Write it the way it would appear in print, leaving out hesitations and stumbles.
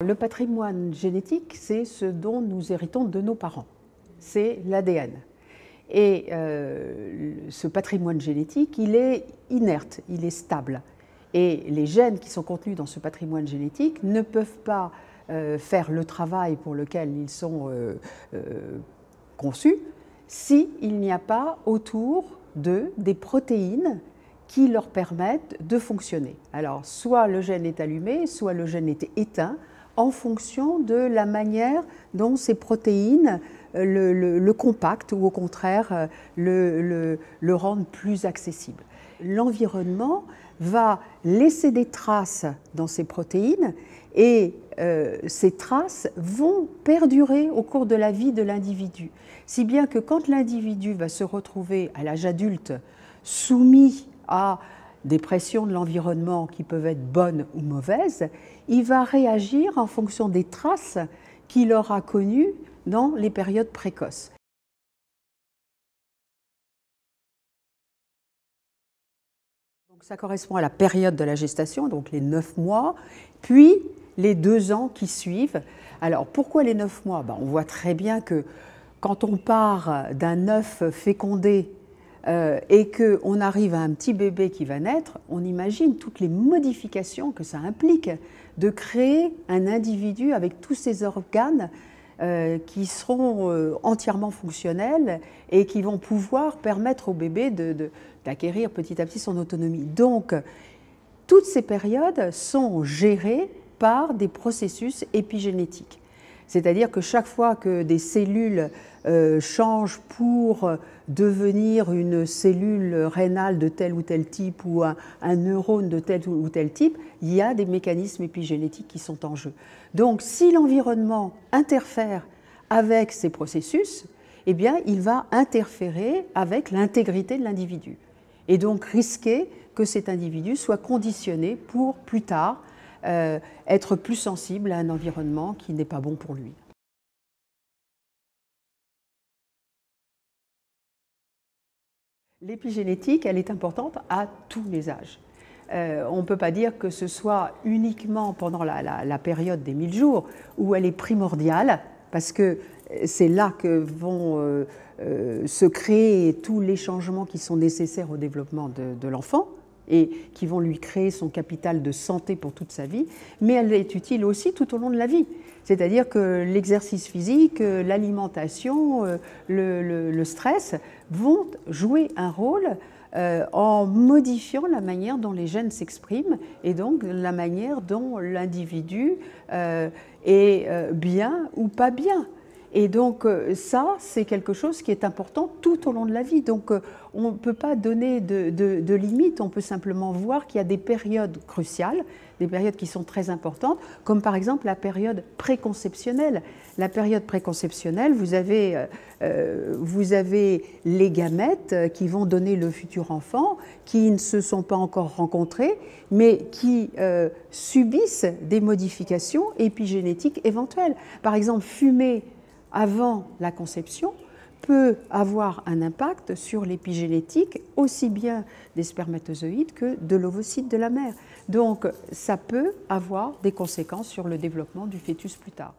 Le patrimoine génétique, c'est ce dont nous héritons de nos parents, c'est l'ADN. Et ce patrimoine génétique, il est inerte, il est stable. Et les gènes qui sont contenus dans ce patrimoine génétique ne peuvent pas faire le travail pour lequel ils sont conçus s'il n'y a pas autour d'eux des protéines qui leur permettent de fonctionner. Alors, soit le gène est allumé, soit le gène est éteint, en fonction de la manière dont ces protéines le compactent ou au contraire le rendent plus accessible. L'environnement va laisser des traces dans ces protéines et ces traces vont perdurer au cours de la vie de l'individu. Si bien que quand l'individu va se retrouver à l'âge adulte soumis à des pressions de l'environnement qui peuvent être bonnes ou mauvaises, il va réagir en fonction des traces qu'il aura connues dans les périodes précoces. Donc ça correspond à la période de la gestation, donc les 9 mois, puis les 2 ans qui suivent. Alors pourquoi les 9 mois? On voit très bien que quand on part d'un œuf fécondé et qu'on arrive à un petit bébé qui va naître, on imagine toutes les modifications que ça implique de créer un individu avec tous ses organes qui seront entièrement fonctionnels et qui vont pouvoir permettre au bébé d'acquérir petit à petit son autonomie. Donc, toutes ces périodes sont gérées par des processus épigénétiques. C'est-à-dire que chaque fois que des cellules changent pour devenir une cellule rénale de tel ou tel type ou un neurone de tel ou tel type, il y a des mécanismes épigénétiques qui sont en jeu. Donc si l'environnement interfère avec ces processus, eh bien, il va interférer avec l'intégrité de l'individu et donc risquer que cet individu soit conditionné pour plus tard être plus sensible à un environnement qui n'est pas bon pour lui. L'épigénétique, elle est importante à tous les âges. On ne peut pas dire que ce soit uniquement pendant la période des 1000 jours où elle est primordiale, parce que c'est là que vont se créer tous les changements qui sont nécessaires au développement de l'enfant et qui vont lui créer son capital de santé pour toute sa vie, mais elle est utile aussi tout au long de la vie. C'est-à-dire que l'exercice physique, l'alimentation, le stress vont jouer un rôle en modifiant la manière dont les gènes s'expriment et donc la manière dont l'individu est bien ou pas bien. Et donc ça, c'est quelque chose qui est important tout au long de la vie. Donc on ne peut pas donner de limites, on peut simplement voir qu'il y a des périodes cruciales, des périodes qui sont très importantes, comme par exemple la période préconceptionnelle. La période préconceptionnelle, vous avez les gamètes qui vont donner le futur enfant, qui ne se sont pas encore rencontrés, mais qui subissent des modifications épigénétiques éventuelles. Par exemple, fumer avant la conception peut avoir un impact sur l'épigénétique aussi bien des spermatozoïdes que de l'ovocyte de la mère. Donc ça peut avoir des conséquences sur le développement du fœtus plus tard.